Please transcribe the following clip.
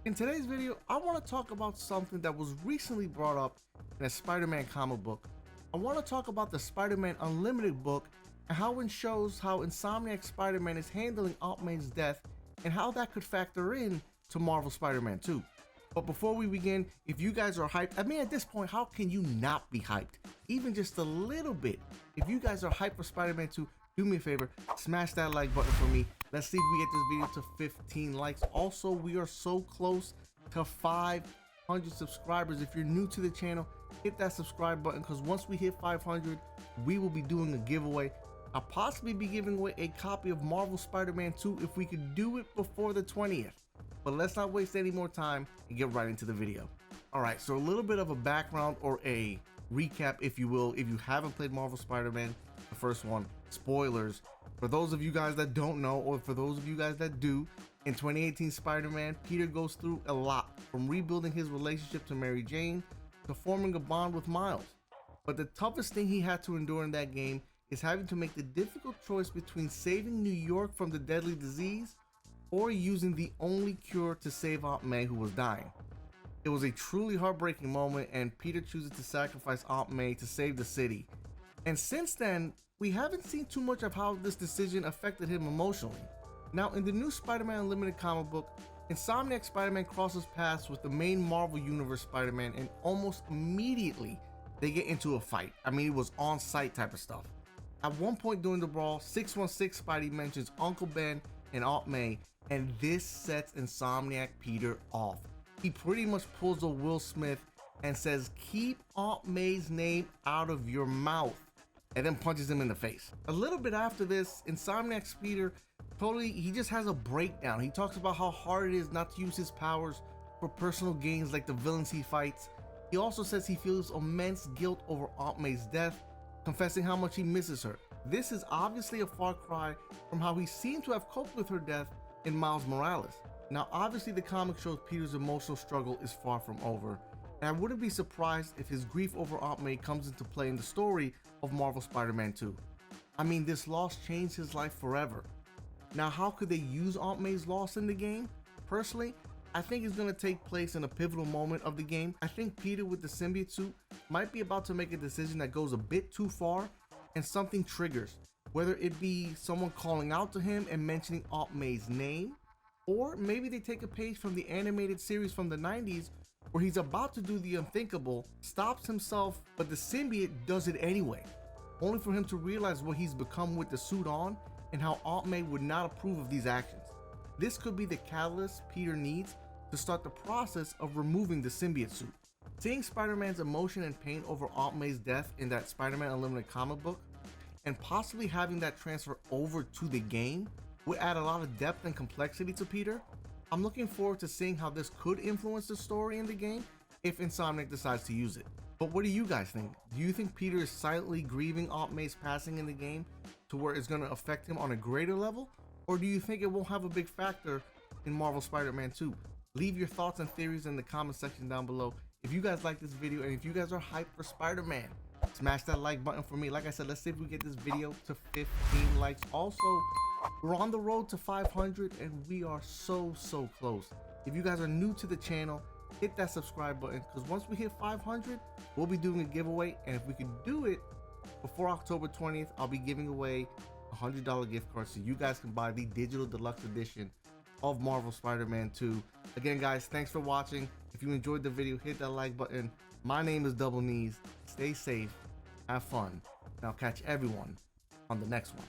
In today's video, I want to talk about something that was recently brought up in a Spider-Man comic book. I want to talk about the Spider-Man Unlimited book and how it shows how Insomniac Spider-Man is handling Aunt May's death and how that could factor in to Marvel Spider-Man 2. But before we begin, if you guys are hyped, I mean at this point, how can you not be hyped? Even just a little bit. If you guys are hyped for Spider-Man 2, do me a favor, smash that like button for me. Let's see if we get this video to 15 likes. Also, we are so close to 500 subscribers. If you're new to the channel, hit that subscribe button because once we hit 500, we will be doing a giveaway. I'll possibly be giving away a copy of Marvel Spider-Man 2 if we could do it before the 20th. But let's not waste any more time and get right into the video. All right, so a little bit of a background or a recap, if you will, if you haven't played Marvel Spider-Man, the first one, spoilers. For those of you guys that don't know, or for those of you guys that do, in 2018 Spider-Man, Peter goes through a lot, from rebuilding his relationship to Mary Jane to forming a bond with Miles. But the toughest thing he had to endure in that game is having to make the difficult choice between saving New York from the deadly disease or using the only cure to save Aunt May, who was dying. It was a truly heartbreaking moment, and Peter chooses to sacrifice Aunt May to save the city. And since then, we haven't seen too much of how this decision affected him emotionally. Now, in the new Spider-Man Unlimited comic book, Insomniac Spider-Man crosses paths with the main Marvel Universe Spider-Man, and almost immediately they get into a fight. I mean, it was on-site type of stuff. At one point during the brawl, 616 Spidey mentions Uncle Ben and Aunt May, and this sets Insomniac Peter off. He pretty much pulls a Will Smith and says, "Keep Aunt May's name out of your mouth," and then punches him in the face. A little bit after this, Insomniac's Peter he just has a breakdown. He talks about how hard it is not to use his powers for personal gains like the villains he fights. He also says he feels immense guilt over Aunt May's death, confessing how much he misses her. This is obviously a far cry from how he seemed to have coped with her death in Miles Morales. Now, obviously the comic shows Peter's emotional struggle is far from over, and I wouldn't be surprised if his grief over Aunt May comes into play in the story of Marvel Spider-Man 2. I mean, this loss changed his life forever. Now, how could they use Aunt May's loss in the game? Personally, I think it's going to take place in a pivotal moment of the game. I think Peter with the symbiote suit might be about to make a decision that goes a bit too far, and something triggers, whether it be someone calling out to him and mentioning Aunt May's name, or maybe they take a page from the animated series from the 90s where he's about to do the unthinkable, stops himself, but the symbiote does it anyway, only for him to realize what he's become with the suit on and how Aunt May would not approve of these actions. This could be the catalyst Peter needs to start the process of removing the symbiote suit. Seeing Spider-Man's emotion and pain over Aunt May's death in that Spider-Man Unlimited comic book, and possibly having that transfer over to the game, would add a lot of depth and complexity to Peter. I'm looking forward to seeing how this could influence the story in the game if Insomniac decides to use it. But what do you guys think? Do you think Peter is silently grieving Aunt May's passing in the game to where it's going to affect him on a greater level? Or do you think it won't have a big factor in Marvel Spider-Man 2? Leave your thoughts and theories in the comment section down below. If you guys like this video and if you guys are hyped for Spider-Man, smash that like button for me. Like I said, let's see if we get this video to 15 likes. Also, we're on the road to 500 and we are so close. If you guys are new to the channel, hit that subscribe button because once we hit 500, we'll be doing a giveaway, and if we can do it before October 20th, I'll be giving away a $100 gift card so you guys can buy the digital deluxe edition of Marvel Spider-Man 2. Again, guys, thanks for watching. If you enjoyed the video, hit that like button. My name is Double Knees. Stay safe, have fun, and I'll catch everyone on the next one.